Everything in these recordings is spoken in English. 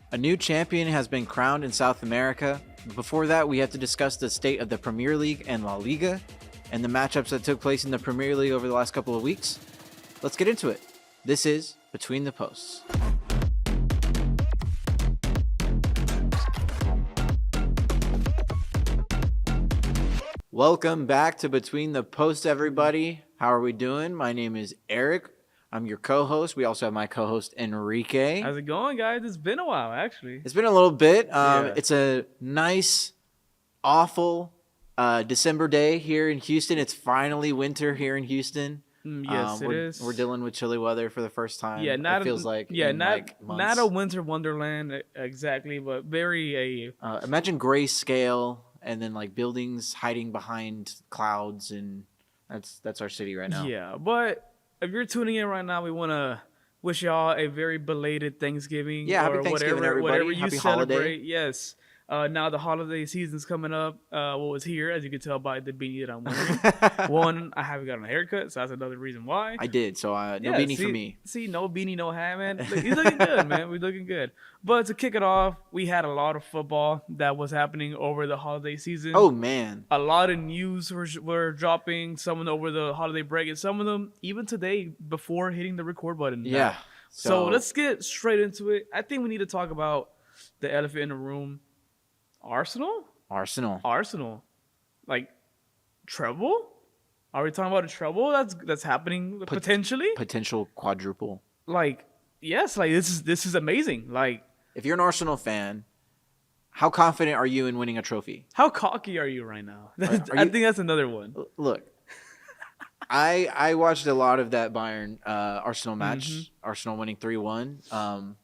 A new champion has been crowned in South America. Before that, we have to discuss the state of the Premier League and La Liga and the matchups that took place in the Premier League over the last couple of weeks. Let's get into it. This is Between the Posts. Welcome back to Between the Posts, everybody. How are we doing? My name is Eric. I'm your co-host. We also have my co-host, Enrique. How's it going, guys? It's been a while, actually. It's been a little bit. Yeah. It's a nice, awful December day here in Houston. It's finally winter here in Houston. Yes, it is. We're dealing with chilly weather for the first time. Yeah, it feels like not a winter wonderland exactly, but very imagine grayscale and then like buildings hiding behind clouds, and that's our city right now. Yeah, but if you're tuning in right now, we want to wish y'all a very belated Thanksgiving. Yeah, or happy Thanksgiving, whatever, everybody. Whatever you Happy celebrate. holiday. Yes. Now the holiday season's coming up. Was here, as you can tell by the beanie that I'm wearing. One, I haven't gotten a haircut, so that's another reason why. I did, so no beanie for me. See, no beanie, no hat, man. Look, he's looking good, man. We're looking good. But to kick it off, we had a lot of football that was happening over the holiday season. Oh, man. A lot of news were dropping, some of them over the holiday break, and some of them even today before hitting the record button. Yeah. So let's get straight into it. I think we need to talk about the elephant in the room. Arsenal. Like, treble? Are we talking about a treble that's happening potentially? Potential quadruple. Like, yes, like this is amazing. Like, if you're an Arsenal fan, how confident are you in winning a trophy? how cocky are you right now? I think that's another one. Look, I watched a lot of that Bayern Arsenal match. Mm-hmm. Arsenal winning 3-1.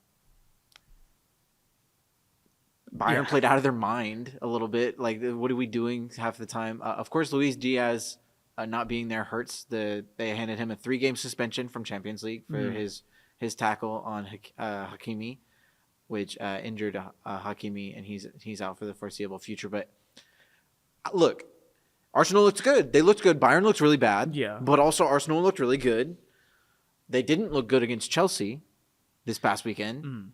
Bayern played out of their mind a little bit. Like, what are we doing half the time? Of course, Luis Diaz not being there hurts. They handed him a 3-game suspension from Champions League for his tackle on Hakimi, which injured Hakimi, and he's out for the foreseeable future. But look, Arsenal looked good. They looked good. Bayern looked really bad. Yeah. But also Arsenal looked really good. They didn't look good against Chelsea this past weekend.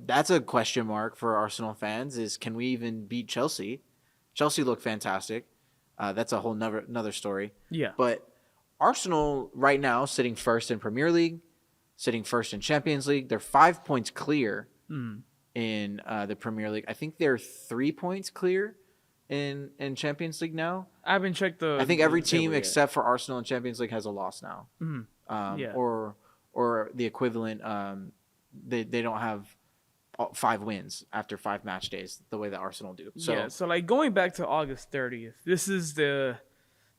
That's a question mark for Arsenal fans, is can we even beat Chelsea? Chelsea looked fantastic. That's a whole another story. Yeah. But Arsenal right now sitting first in Premier League, sitting first in Champions League. They're 5 points clear in the Premier League. I think they're 3 points clear in Champions League now. I haven't checked I think every team except for Arsenal in Champions League has a loss now. Or the equivalent. They don't have 5 wins after 5 match days the way that Arsenal do. So so like going back to August 30th, this is the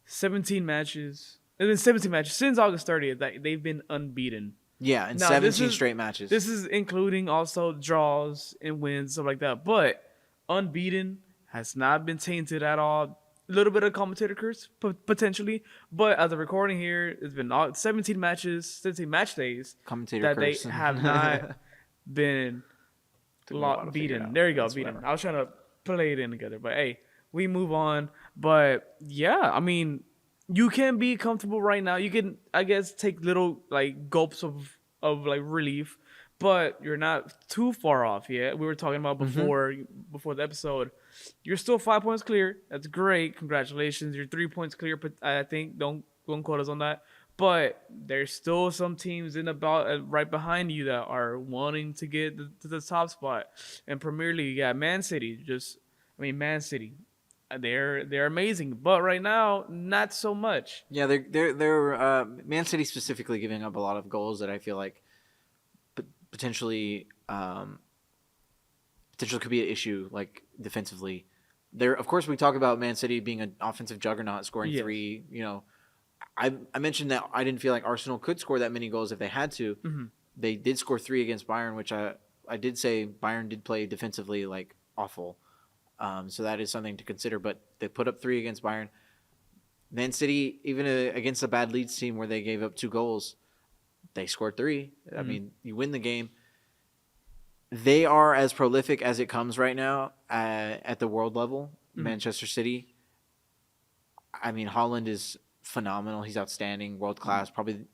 17 matches. It's been 17 matches since August 30th that they've been unbeaten. yeah, in Now, 17 straight matches. This is including also draws and wins, stuff like that. But unbeaten has not been tainted at all. A little bit of commentator curse, potentially. But as a recording here, it's been 17 matches, 17 match days Commentator that curse. they have not been Took me a while to figure it beaten. out. There you go, That's beaten. whatever. I was trying to play it in together. But hey, we move on. But yeah, I mean, you can be comfortable right now. You can, I guess, take little like gulps of like relief, but you're not too far off yet. We were talking about before the episode. You're still 5 points clear. That's great. Congratulations. You're 3 points clear. But I think don't quote us on that. But there's still some teams in about right behind you that are wanting to get to the top spot. And Premier League, you got Man City. Man City. They're amazing, but right now not so much. Yeah, they're Man City specifically giving up a lot of goals that I feel like potentially could be an issue, like defensively. There, of course, we talk about Man City being an offensive juggernaut, scoring 3. You know, I mentioned that I didn't feel like Arsenal could score that many goals if they had to. They did score 3 against Bayern, which I did say Bayern did play defensively like awful. So that is something to consider. But they put up 3 against Bayern. Man City, even against a bad Leeds team where they gave up 2 goals, they scored 3. I mean, you win the game. They are as prolific as it comes right now at the world level. Manchester City. I mean, Haaland is phenomenal. He's outstanding, world class. Probably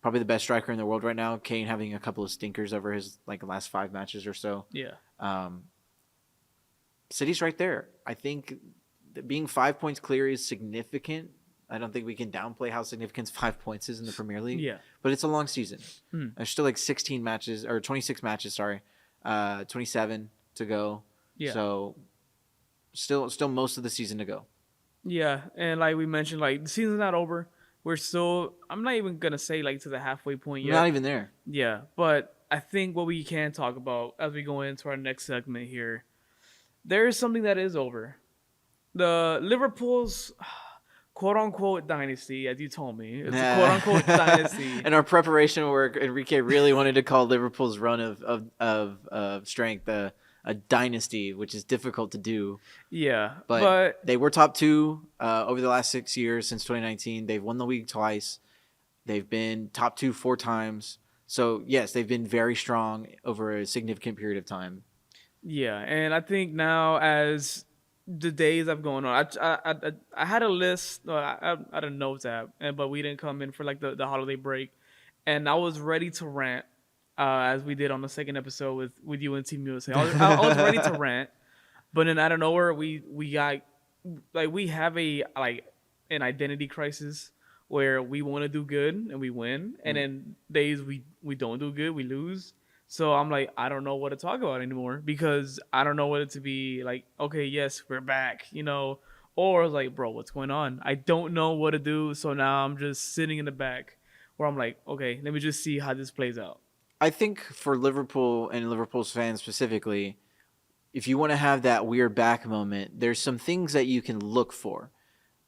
the best striker in the world right now. Kane having a couple of stinkers over his last 5 matches or so. Yeah. Um, City's right there. I think that being 5 points clear is significant. I don't think we can downplay how significant 5 points is in the Premier League. Yeah. But it's a long season. There's still like 16 matches or 26 matches. Sorry, 27 to go. Yeah. So still most of the season to go. Yeah, and like we mentioned, like the season's not over. We're still. I'm not even gonna say like to the halfway point yet. Not even there. Yeah, but I think what we can talk about as we go into our next segment here, there is something that is over. The Liverpool's quote unquote dynasty, as you told me, it's a quote unquote dynasty. In our preparation work, Enrique really wanted to call Liverpool's run of strength a dynasty, which is difficult to do. Yeah, but they were top two over the last 6 years since 2019. They've won the league twice. They've been top two 4 times. So yes, they've been very strong over a significant period of time. Yeah, and I think now as the days have gone on, I had a list. I had a notes app, but we didn't come in for like the holiday break, and I was ready to rant, as we did on the second episode with you and Team USA. I was ready to rant, but then out of nowhere we got like we have an identity crisis where we want to do good and we win, and then days we don't do good, we lose. So I'm like, I don't know what to talk about anymore because I don't know what it to be like. Okay, yes, we're back, or like, bro, what's going on? I don't know what to do. So now I'm just sitting in the back where I'm like, okay, let me just see how this plays out. I think for Liverpool and Liverpool's fans specifically, if you want to have that we're back moment, there's some things that you can look for.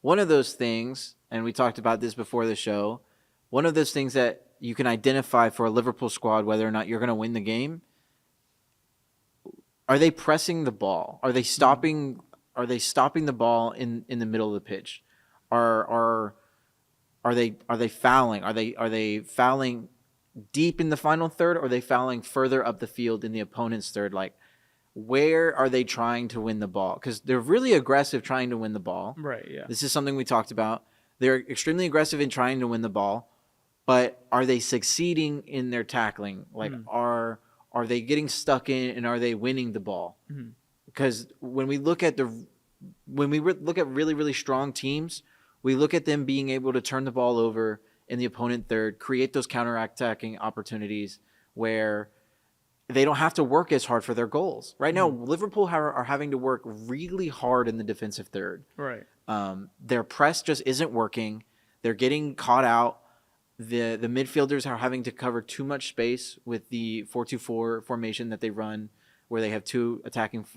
One of those things, and we talked about this before the show, one of those things that you can identify for a Liverpool squad whether or not you're going to win the game. Are they pressing the ball? Are they stopping the ball in the middle of the pitch? Are they fouling? Are they fouling deep in the final third, or are they fouling further up the field in the opponent's third? Like, where are they trying to win the ball? Because they're really aggressive trying to win the ball. Right, yeah. This is something we talked about. They're extremely aggressive in trying to win the ball. But are they succeeding in their tackling? Like, are they getting stuck in, and are they winning the ball? Because when we look at really, really strong teams, we look at them being able to turn the ball over in the opponent third, create those counterattacking opportunities where they don't have to work as hard for their goals. Right now, Liverpool are having to work really hard in the defensive third. Right. Their press just isn't working. They're getting caught out. The midfielders are having to cover too much space with the 4-2-4 formation that they run, where they have two attacking,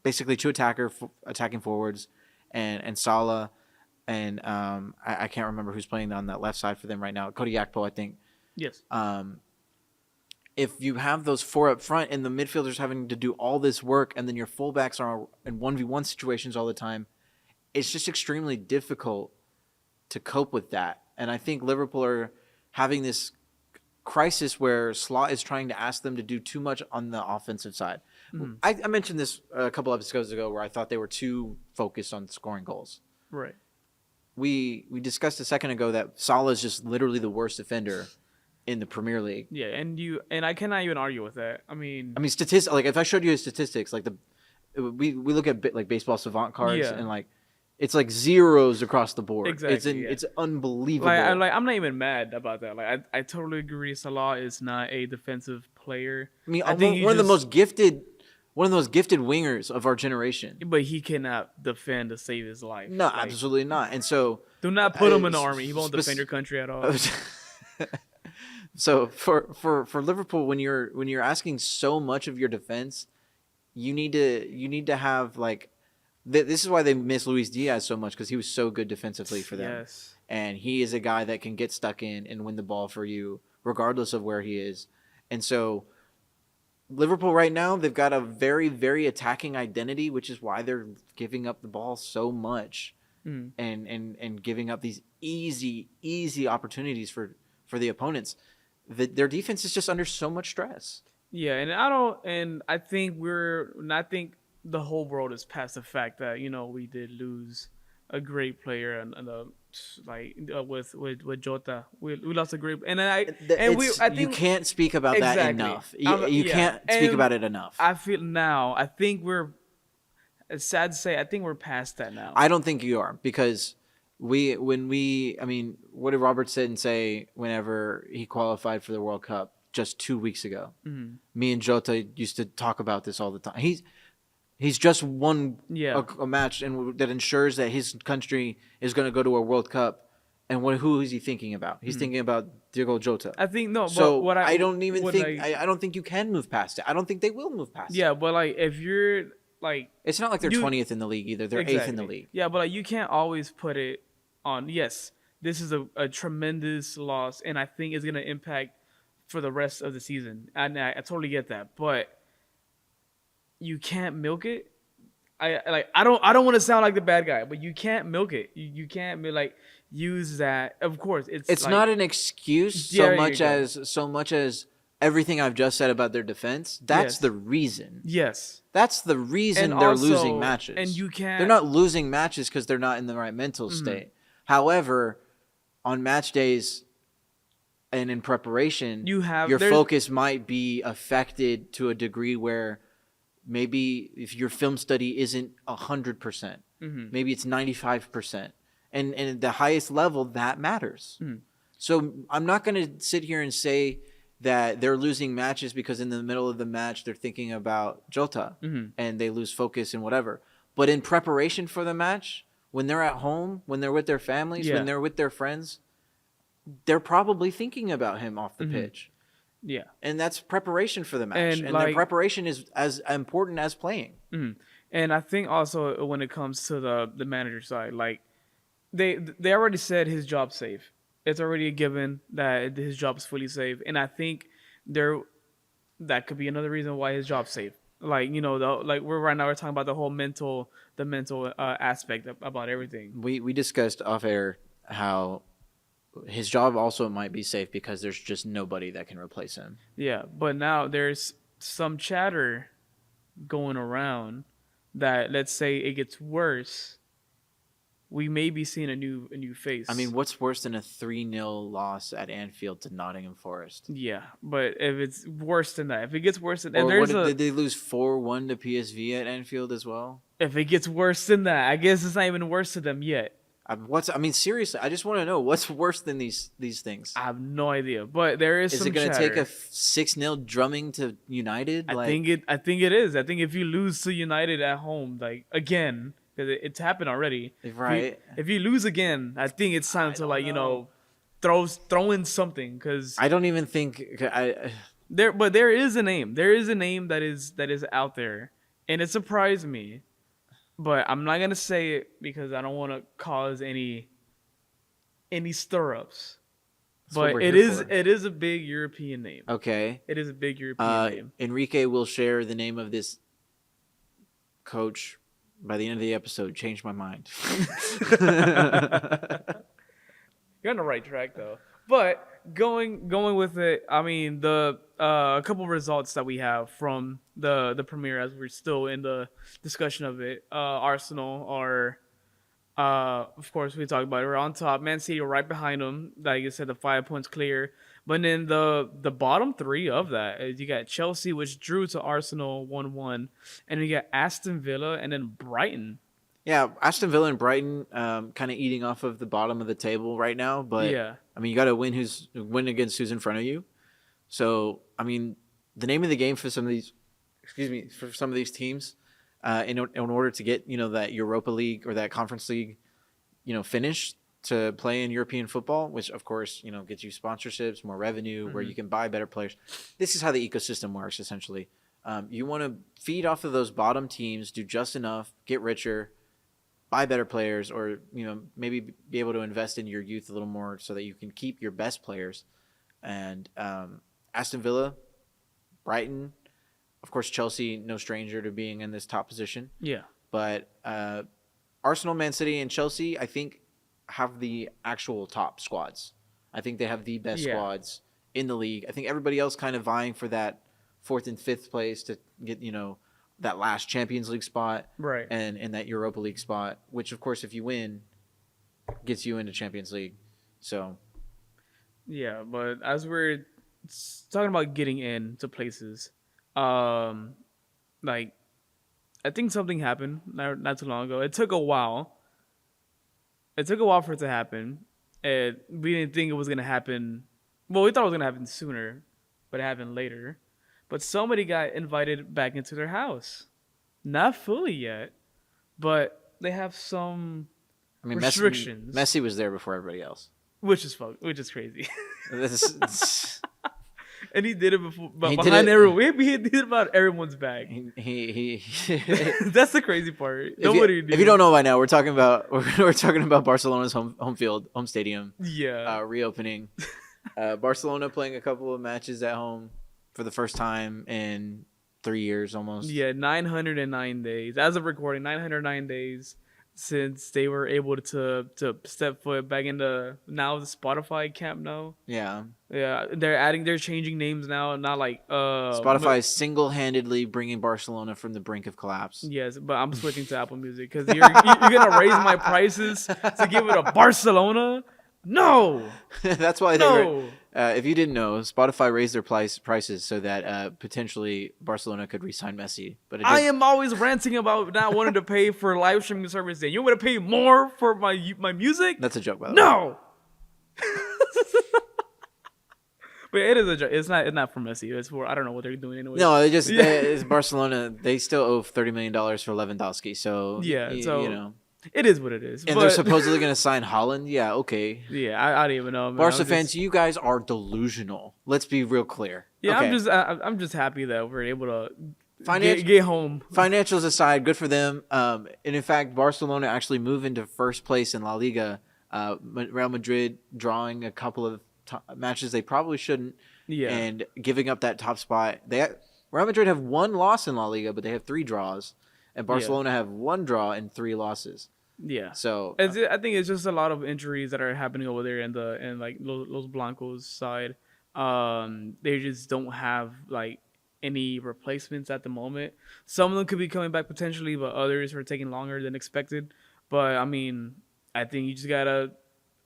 basically two attacking forwards, and Salah, and I can't remember who's playing on that left side for them right now. Cody Gakpo, I think. Yes. If you have those 4 up front and the midfielders having to do all this work, and then your fullbacks are in 1v1 situations all the time, it's just extremely difficult to cope with that. And I think Liverpool are having this crisis where Slot is trying to ask them to do too much on the offensive side. I mentioned this a couple episodes ago where I thought they were too focused on scoring goals. Right. We discussed a second ago that Salah is just literally the worst defender in the Premier League. Yeah, and I cannot even argue with that. I mean, statistics. Like, if I showed you his statistics, like we look at like baseball savant cards, and like it's like zeros across the board. Exactly. It's unbelievable. Like I'm not even mad about that. Like I totally agree. Salah is not a defensive player. I think one of the most gifted wingers of our generation. But he cannot defend to save his life. No, absolutely not. And so do not put him in the army. He won't defend your country at all. So for Liverpool, when you're asking so much of your defense, you need to have like. This is why they miss Luis Diaz so much, because he was so good defensively for them. Yes. And he is a guy that can get stuck in and win the ball for you regardless of where he is. And so Liverpool right now, they've got a very, very attacking identity, which is why they're giving up the ball so much and giving up these easy opportunities for the opponents. Their defense is just under so much stress. Yeah, and I think the whole world is past the fact that we did lose a great player and with Jota. We lost a great, and I You think can't speak about that exactly. enough. You Yeah, can't speak and about it enough. I feel now. I think we're. It's sad to say. I think we're past that now. I don't think you are, because I mean, what did Robert Sitton say whenever he qualified for the World Cup just 2 weeks ago? Mm-hmm. Me and Jota used to talk about this all the time. He's just won a match and that ensures that his country is going to go to a World Cup. And who is he thinking about? He's thinking about Diego Jota. I think no. So but what I don't even think I don't think you can move past it. I don't think they will move past it. Yeah, but like if you're like, it's not like they're 20th in the league either. They're 8th in the league. Yeah, but like you can't always put it on. Yes, this is a tremendous loss, and I think it's gonna impact for the rest of the season. And I totally get that, but you can't milk it. I don't want to sound like the bad guy, but you can't milk it. You can't be like use that. Of course, it's like, not an excuse so much as everything I've just said about their defense. That's the reason. Yes. That's the reason and they're also, losing matches. And you can't. They're not losing matches because they're not in the right mental state. However, on match days and in preparation, your focus might be affected to a degree where maybe if your film study isn't 100%, maybe it's 95%. And at the highest level, that matters. So I'm not going to sit here and say that they're losing matches because in the middle of the match they're thinking about Jota and they lose focus and whatever. But in preparation for the match, when they're at home, when they're with their families, when they're with their friends, they're probably thinking about him off the pitch. Yeah. And that's preparation for the match. And their preparation is as important as playing. And I think also when it comes to the manager side, like they already said his job's safe. It's already a given that his job is fully safe, and I think that could be another reason why his job's safe. Like like we're talking about the mental aspect about everything. We discussed off air how his job also might be safe because there's just nobody that can replace him. Yeah, but now there's some chatter going around that let's say it gets worse. We may be seeing a new face. I mean, what's worse than a 3-0 loss at Anfield to Nottingham Forest? Yeah, but if it's worse than that, if it gets worse than that, did they lose 4-1 to PSV at Anfield as well? If it gets worse than that, I guess it's not even worse to them yet. Seriously, I just want to know what's worse than these things. I have no idea, but there is. Is it going to take a 6-0 drumming to United? I think it is. I think if you lose to United at home, like again. Because it's happened already. Right. If you lose again, I think it's time to throw in something. Because I don't even think there is a name. There is a name that is out there, and it surprised me. But I'm not gonna say it because I don't want to cause any stirrups. But it is a big European name. Okay. It is a big European name. Enrique will share the name of this coach. By the end of the episode, changed my mind. You're on the right track though. But going with it, I mean the a couple results that we have from the Premier as we're still in the discussion of it. Arsenal are of course we talked about it. We're on top. Man City are right behind them. Like I said, the 5 points clear. But then the bottom three of that is you got Chelsea, which drew to Arsenal 1-1, and you got Aston Villa and then Brighton. Yeah, Aston Villa and Brighton kind of eating off of the bottom of the table right now. But I mean, you got to win against who's in front of you. So I mean, the name of the game for some of these teams, in order to get that Europa League or that Conference League, finish. To play in European football, which of course gets you sponsorships, more revenue, where you can buy better players. This is how the ecosystem works essentially. You want to feed off of those bottom teams, do just enough, get richer, buy better players, or maybe be able to invest in your youth a little more so that you can keep your best players. And Aston Villa, Brighton, of course Chelsea, no stranger to being in this top position. Yeah, but Arsenal, Man City, and Chelsea, I think, have the actual top squads. I think they have the best squads in the league. I think everybody else kind of vying for that 4th and 5th place to get, that last Champions League spot. Right. And that Europa League spot, which of course, if you win, gets you into Champions League. So Yeah, but as we're talking about getting into places, um, like I think something happened not too long ago. It took a while. It took a while for it to happen, and we didn't think it was gonna happen. Well, we thought it was gonna happen sooner, but it happened later. But somebody got invited back into their house, not fully yet, but they have some I mean, restrictions, Messi was there before everybody else. which is crazy. This, And he did it before, but He did behind it- everyone. He did it about everyone's back. he That's the crazy part. if you don't know by now, we're talking about Barcelona's home stadium Yeah. reopening. Barcelona playing a couple of matches at home for the first time in 3 years almost. Yeah, 909 days. As of recording, 909 days since they were able to step foot back into now the Spotify Camp Nou. Yeah. Yeah, they're changing names now, not like Spotify is single-handedly bringing Barcelona from the brink of collapse. Yes, but I'm switching to Apple Music because you're gonna raise my prices to give it a Barcelona. No, That's why no. if you didn't know, Spotify raised their prices so that potentially Barcelona could re-sign Messi. But I am always ranting about not wanting to pay for live streaming service. Then you want to pay more for my music? That's a joke, by the way. No. But it is a joke. It's not for Messi. It's for I don't know what they're doing anyway. No, it's Barcelona. They still owe $30 million for Lewandowski. So Yeah, so you know, it is what it is. and but, they're supposedly going to sign Holland. Yeah, okay. Yeah, I don't even know. Man. Barca fans, you guys are delusional. Let's be real clear. Yeah, Okay. I'm just happy that we're able to Finan- get home. Financials aside, good for them. And in fact, Barcelona actually moved into first place in La Liga. Real Madrid drawing a couple of matches they probably shouldn't, Yeah. and giving up that top spot. Real Madrid have one loss in La Liga, but they have 3 draws, and Barcelona have 1 draw and 3 losses. Yeah. So I think it's just a lot of injuries that are happening over there in like Los Blancos side. They just don't have like any replacements at the moment. Some of them could be coming back potentially, but others are taking longer than expected. But I mean, I think you just gotta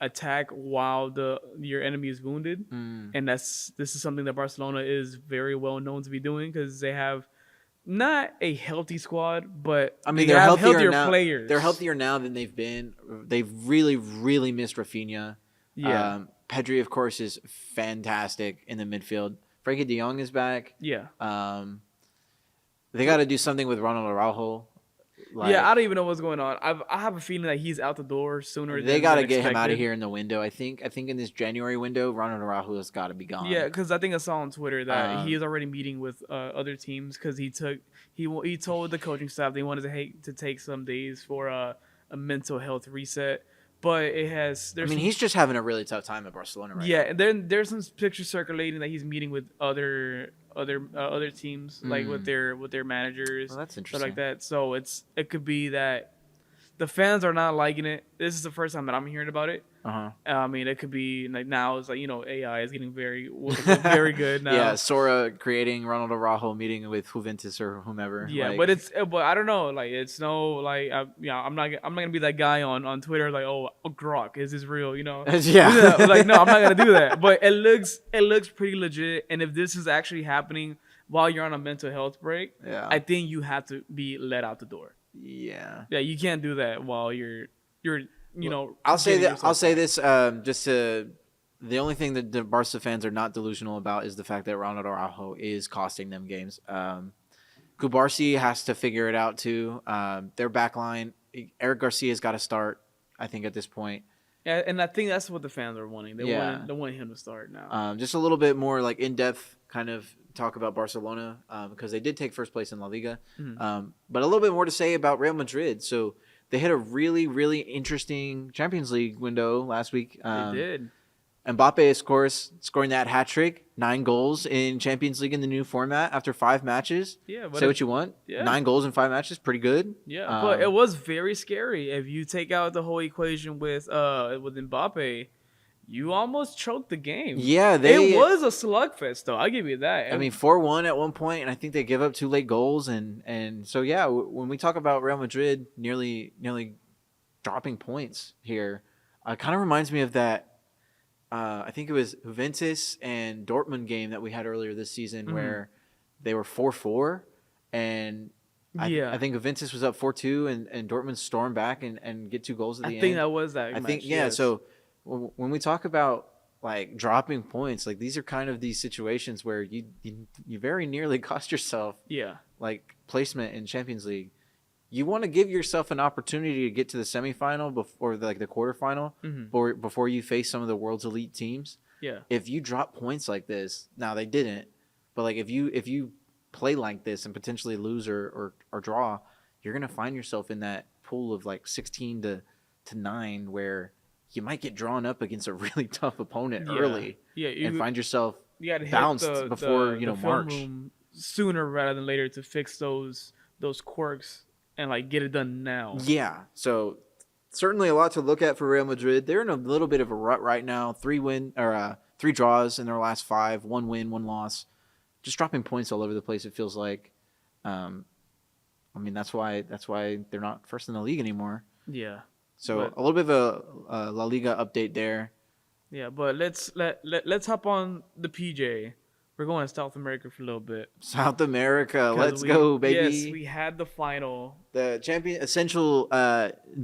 attack while your enemy is wounded, and this is something that Barcelona is very well known to be doing because they have not a healthy squad, but I mean, they they're have healthier now. players. They're healthier now than they've been. They've really, really missed Rafinha. Yeah. Pedri, of course, is fantastic in the midfield. Frankie De Jong is back. Yeah. They got to do something with Ronald Araujo. Yeah, I don't even know what's going on. I have a feeling that he's out the door sooner. They got to get him expected. out of here in the window. I think in this January window, Ronald Araujo has got to be gone. Yeah, because I think I saw on Twitter that he is already meeting with other teams because he told the coaching staff they wanted to take some days for a mental health reset. But he's just having a really tough time at Barcelona right now. Yeah, there's some pictures circulating that he's meeting with other teams, like with their managers. Well, that's stuff interesting. like that. So it could be that the fans are not liking it. This is the first time that I'm hearing about it. I mean, it could be like now it's like AI is getting very very good now. Yeah, Sora creating Ronald Araujo meeting with Juventus or whomever. Yeah, but I don't know. Like it's no like I'm not gonna be that guy on Twitter like Grok is this real? Yeah. Like no, I'm not gonna do that. But it looks pretty legit. And if this is actually happening while you're on a mental health break, Yeah. I think you have to be let out the door. Yeah. Yeah, you can't do that while you're I'll say getting that. I'll yourself say out. this. The only thing that the Barca fans are not delusional about is the fact that Ronald Araujo is costing them games. Kubarsi has to figure it out too. Their back line, Eric Garcia's got to start. I think at this point. Yeah, and I think that's what the fans are wanting. They Yeah. want him to start now. Just a little bit more like in depth kind of talk about Barcelona because they did take first place in La Liga. But a little bit more to say about Real Madrid. So they had a really, really interesting Champions League window last week. They did. Mbappe, of course, scoring that hat trick, 9 goals in Champions League in the new format after 5 matches. Yeah, Say what you want. Yeah. 9 goals in 5 matches, pretty good. Yeah, but it was very scary. If you take out the whole equation with Mbappe, you almost choked the game. Yeah, it was a slugfest, though. I'll give you that. I mean, 4-1 at one point, and I think they give up 2 late goals, and so yeah, when we talk about Real Madrid nearly dropping points here, It kind of reminds me of that. I think it was Juventus and Dortmund game that we had earlier this season where they were 4-4, and I think Juventus was up 4-2, and Dortmund stormed back and get 2 goals at the end. I think that was that. I think yes. So when we talk about like dropping points, like these are kind of these situations where you very nearly cost yourself like placement in Champions League. You want to give yourself an opportunity to get to the semifinal before the quarterfinal, or before you face some of the world's elite teams. Yeah. If you drop points like this, now they didn't, but like if you play like this and potentially lose or draw, you're gonna find yourself in that pool of like 16 to 9 where you might get drawn up against a really tough opponent early, and find yourself bounced before March. Sooner rather than later to fix those quirks and like get it done now. Yeah, so certainly a lot to look at for Real Madrid. They're in a little bit of a rut right now. 3 draws in their last 5, 1 win, 1 loss. Just dropping points all over the place. It feels like. I mean, that's why they're not first in the league anymore. Yeah. So a little bit of a La Liga update there. Yeah, but let's hop on the PJ. We're going to South America for a little bit. South America, let's go, baby. Yes, we had the final. The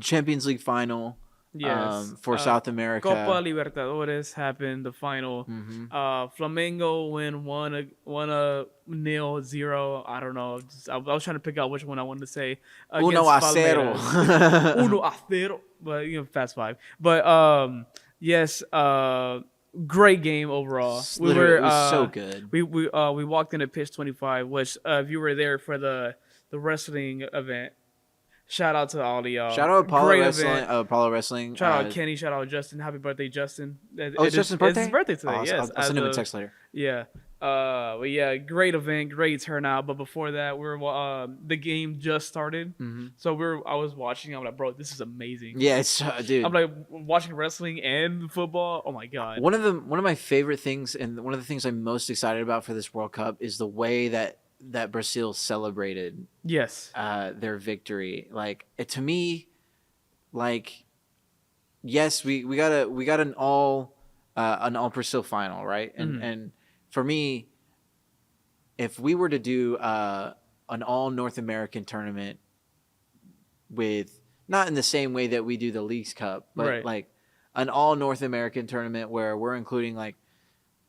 Champions League final. Yes. For South America. Copa Libertadores happened, the final. Flamengo win 1-0. I don't know. I was trying to pick out which one I wanted to say. 1-0. 1-0. But fast 5. But yes, great game overall. It was so good. We walked into pitch 25, which if you were there for the wrestling event, shout out to all of y'all. Shout out Apollo Wrestling. Shout out Kenny. Shout out Justin. Happy birthday, Justin. It's Justin's birthday? It's his birthday today, yes. I'll send him a text later. Yeah. But yeah, great event, great turnout. But before that, the game just started. So I was watching. I'm like, bro, this is amazing. Yeah, it's dude. I'm like watching wrestling and football. Oh my god. One of my favorite things, and one of the things I'm most excited about for this World Cup is the way that Brazil celebrated their victory. Like to me, like yes, we got an all Brazil final, right? And for me, if we were to do an all North American tournament with not in the same way that we do the Leagues Cup, but like an all North American tournament where we're including like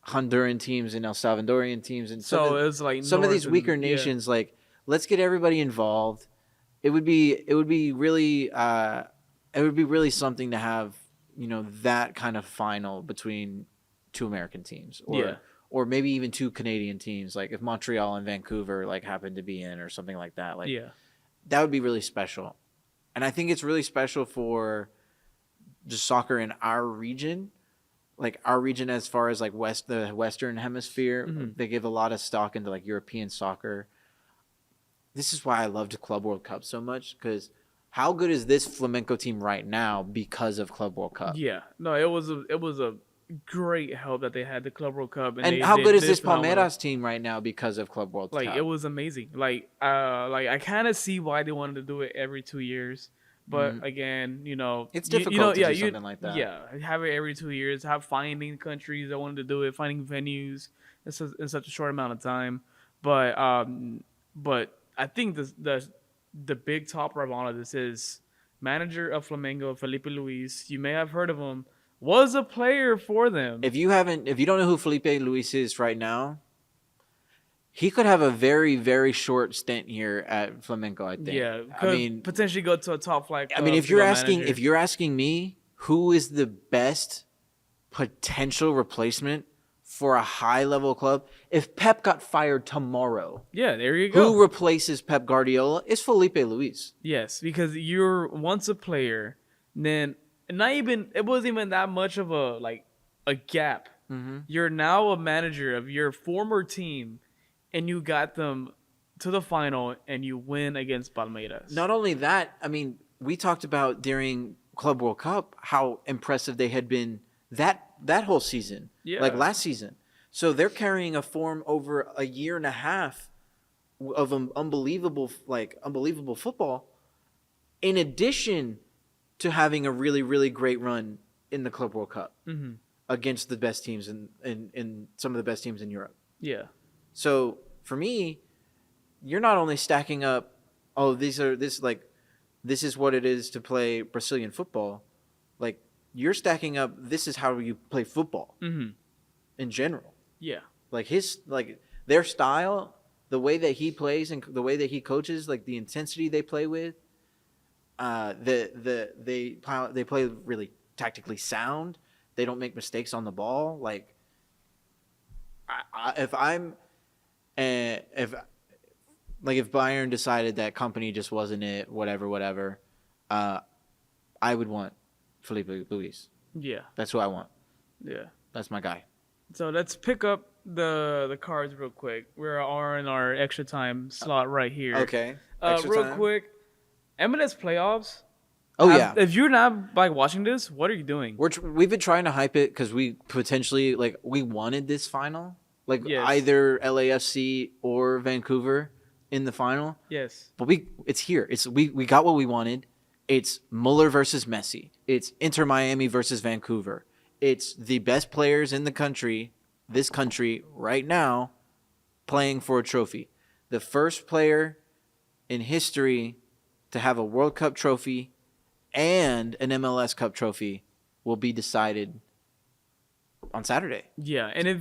Honduran teams and El Salvadorian teams, and some of these weaker nations. Like, let's get everybody involved. It would be really something to have that kind of final between 2 American teams, or maybe even 2 Canadian teams. Like if Montreal and Vancouver like happened to be in, or something like that. Like that would be really special, and I think it's really special for just soccer in our region. Like our region, as far as like the Western Hemisphere, they give a lot of stock into like European soccer. This is why I loved Club World Cup so much, because how good is this flamenco team right now because of Club World Cup? Yeah, no, it was a great help that they had the Club World Cup, and how good is this Palmeiras team right now because of Club World Cup? Like it was amazing. Like I kind of see why they wanted to do it every 2 years. But again, it's difficult to do something like that. Yeah, have it every 2 years. Finding countries that wanted to do it, finding venues in such a short amount of time. But I think the big top right on this is manager of Flamengo, Felipe Luis. You may have heard of him. Was a player for them. If you don't know who Felipe Luis is right now, he could have a very, very short stint here at Flamengo, I think. Yeah, potentially go to a top flight club. I mean, if you're asking me who is the best potential replacement for a high-level club, if Pep got fired tomorrow, there you go. Who replaces Pep Guardiola? It's Felipe Luis. Yes, because you're once a player, then it wasn't even that much of a gap. You're now a manager of your former team. And you got them to the final, and you win against Palmeiras. Not only that, I mean, we talked about during Club World Cup how impressive they had been that whole season, like last season. So they're carrying a form over a year and a half of unbelievable football, in addition to having a really, really great run in the Club World Cup against the best teams in some of the best teams in Europe. Yeah. So for me, you're not only stacking up, oh, this is what it is to play Brazilian football. Like, you're stacking up, this is how you play football in general. Yeah. Like their style, the way that he plays and the way that he coaches, like the intensity they play with, they play really tactically sound. They don't make mistakes on the ball. Like, if Bayern decided that company just wasn't it, whatever, I would want Felipe Luis. Yeah. That's who I want. Yeah. That's my guy. So let's pick up the cards real quick. We're in our extra time slot right here. Okay. Real time. Quick, MLS playoffs. Oh yeah. If you're not like watching this, what are you doing? We've been trying to hype it because we potentially we wanted this final, Yes. either LAFC or Vancouver in the final. Yes. But it's here. We got what we wanted. It's Muller versus Messi. It's Inter Miami versus Vancouver. It's the best players in this country right now, playing for a trophy. The first player in history to have a World Cup trophy and an MLS Cup trophy will be decided on Saturday. Yeah, and if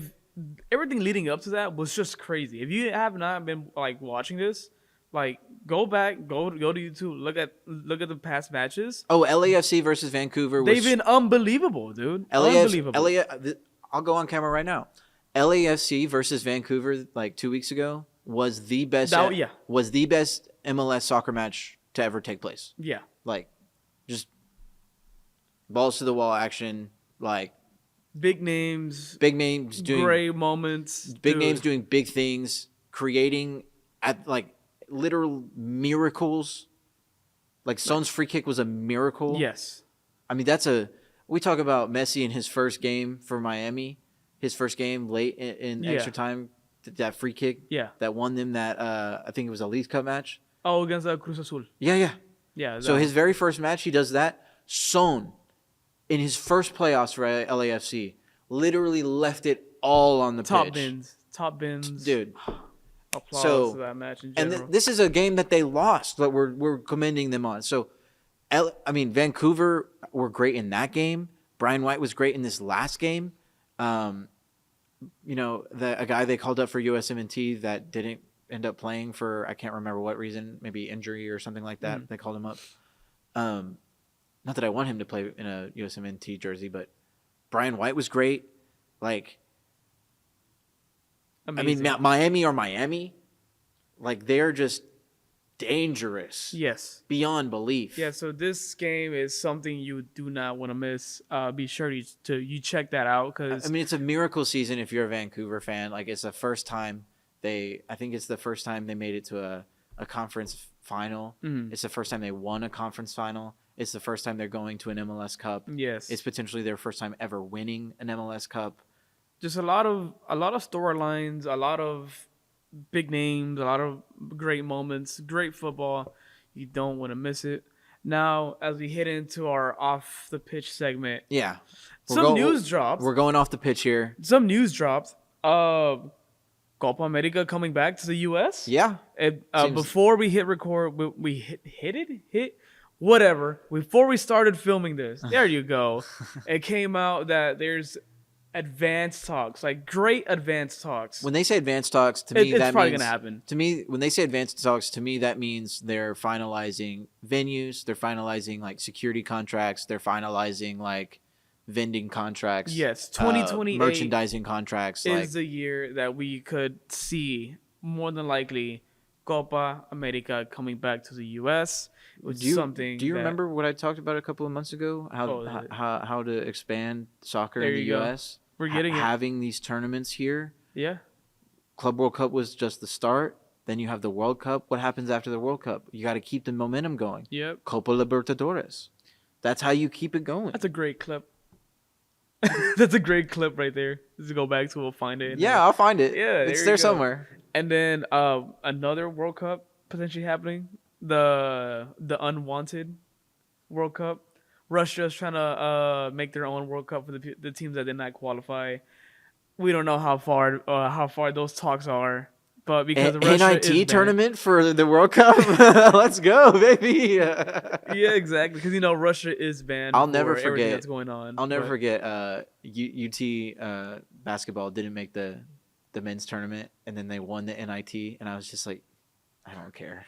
everything leading up to that was just crazy. If you have not been watching this, go back, go to YouTube, look at the past matches. Oh, LAFC versus Vancouver. They've been unbelievable, dude. Unbelievable. I'll go on camera right now. LAFC versus Vancouver 2 weeks ago was the best. Was the best MLS soccer match to ever take place. Yeah. Just balls to the wall action. Big names doing great moments. Big names doing big things, creating literal miracles. Son's free kick was a miracle. Yes. I mean, we talk about Messi in his first game for Miami, his first game late in extra time, that free kick that won them that, I think it was a League Cup match. Oh, against Cruz Azul. Yeah. Yeah. So his very first match, he does that. Son, in his first playoffs for LAFC, literally left it all on the pitch. Top bins. Dude. Applause to that match in general. And this is a game that they lost, but we're commending them on. So, Vancouver were great in that game. Brian White was great in this last game. A guy they called up for USMNT that didn't end up playing for, I can't remember what reason, maybe injury or something like that. They called him up. Not that I want him to play in a USMNT jersey, but Brian White was great. Amazing. Miami. They're just dangerous. Yes. Beyond belief. Yeah, so this game is something you do not want to miss. Be sure to check that out because it's a miracle season if you're a Vancouver fan. It's the first time they made it to a conference final. Mm-hmm. It's the first time they won a conference final. It's the first time they're going to an MLS Cup. Yes. It's potentially their first time ever winning an MLS Cup. Just a lot of storylines, a lot of big names, a lot of great moments, great football. You don't want to miss it. Now, as we head into our off the pitch segment, news dropped. We're going off the pitch here. Some news dropped. Copa America coming back to the U.S. Yeah. Before we hit record, we hit whatever. Before we started filming this, there you go. It came out that there's advanced talks, great advanced talks. When they say advanced talks, to me, it's probably going to happen. To me, when they say advanced talks, to me, that means they're finalizing venues, they're finalizing security contracts, they're finalizing vending contracts. Yes, 2028 merchandising contracts is the year that we could see more than likely Copa America coming back to the U.S. Do you remember what I talked about a couple of months ago? How to expand soccer in the U.S. We're getting having these tournaments here. Yeah. Club World Cup was just the start. Then you have the World Cup. What happens after the World Cup? You got to keep the momentum going. Yep. Copa Libertadores. That's how you keep it going. That's a great clip. That's a great clip right there. Just go back to, we'll find it. Yeah, I'll find it. Yeah, it's there somewhere. And then another World Cup potentially happening. The unwanted World Cup. Russia's trying to make their own World Cup for the teams that did not qualify. We don't know how far those talks are, but because Russia NIT is tournament for the World Cup, let's go, baby. Yeah, exactly. Because Russia is banned. I'll never for everything forget that's going on. I'll never forget. UT basketball didn't make the men's tournament, and then they won the NIT, and I was just like, I don't care.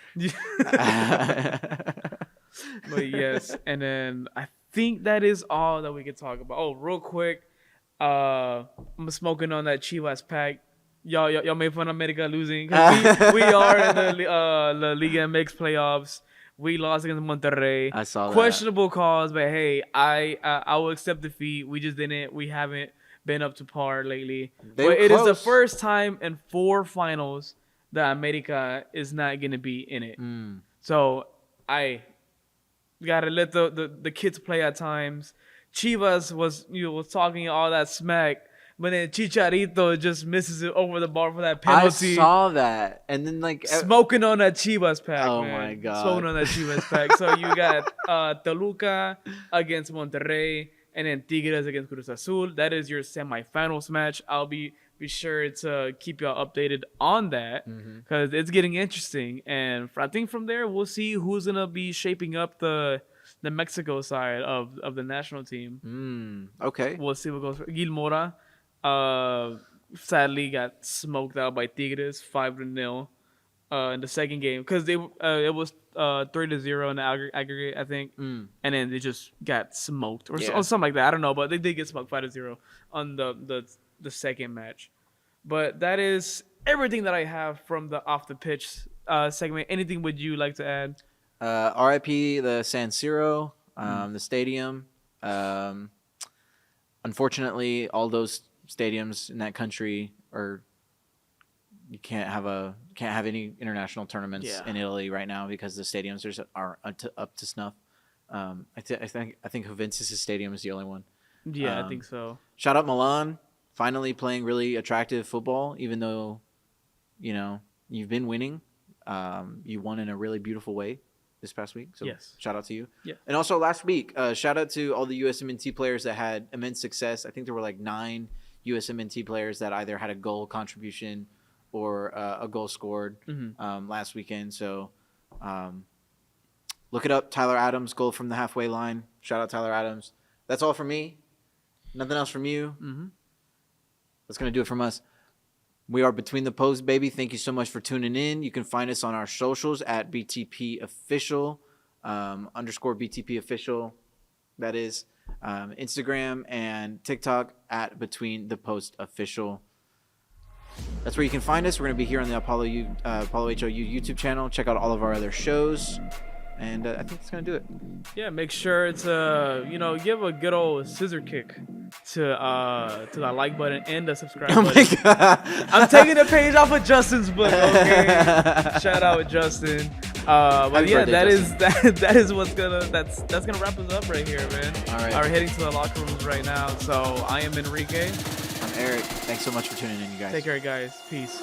But yes, and then I think that is all that we could talk about. Oh, real quick, I'm smoking on that Chivas pack. Y'all made fun of America losing. 'Cause we are in the Liga MX playoffs. We lost against Monterrey. I saw that. Questionable calls, but hey, I will accept defeat. We haven't been up to par lately. But it is the first time in 4 finals that America is not gonna be in it. So I gotta let the kids play at times. Chivas was talking all that smack, but then Chicharito just misses it over the bar for that penalty. I saw that, and then smoking on that Chivas pack. Oh man. my god, smoking on that Chivas pack. So you got Toluca against Monterrey, and then Tigres against Cruz Azul. That is your semifinals match. I'll be sure to keep y'all updated on that because it's getting interesting. And I think from there we'll see who's gonna be shaping up the Mexico side of the national team. Okay, we'll see what goes. Gil Mora, sadly got smoked out by Tigres 5-0 in the second game because it was 3-0 in the aggregate, I think, and then they just got smoked or something like that. I don't know, but they did get smoked 5-0 on the second match. But that is everything that I have from the off the pitch segment. Anything would you like to add? RIP the San Siro, the stadium. Unfortunately, all those stadiums in that country you can't have any international tournaments in Italy right now because the stadiums are up to snuff. I think Juventus' stadium is the only one. Yeah, I think so. Shout out Milan, finally playing really attractive football, even though you've been winning. You won in a really beautiful way this past week. So shout out to you. Yeah. And also last week, shout out to all the USMNT players that had immense success. I think there were like 9 USMNT players that either had a goal contribution or a goal scored last weekend. So look it up. Tyler Adams, goal from the halfway line. Shout out Tyler Adams. That's all from me. Nothing else from you. That's going to do it from us. We are Between the Posts, baby. Thank you so much for tuning in. You can find us on our socials at BTP Official, _ BTP Official. That is Instagram and TikTok at Between the Post Official. That's where you can find us. We're going to be here on the Apollo HOU YouTube channel. Check out all of our other shows. And I think that's going to do it. Yeah, make sure to, give a good old scissor kick to the like button and the subscribe button. Oh my God. I'm taking a page off of Justin's book, okay? Shout out Justin. But yeah, that is what's that's gonna wrap us up right here, man. All right. We're heading to the locker rooms right now. So I am Enrique. I'm Eric. Thanks so much for tuning in, you guys. Take care, guys. Peace.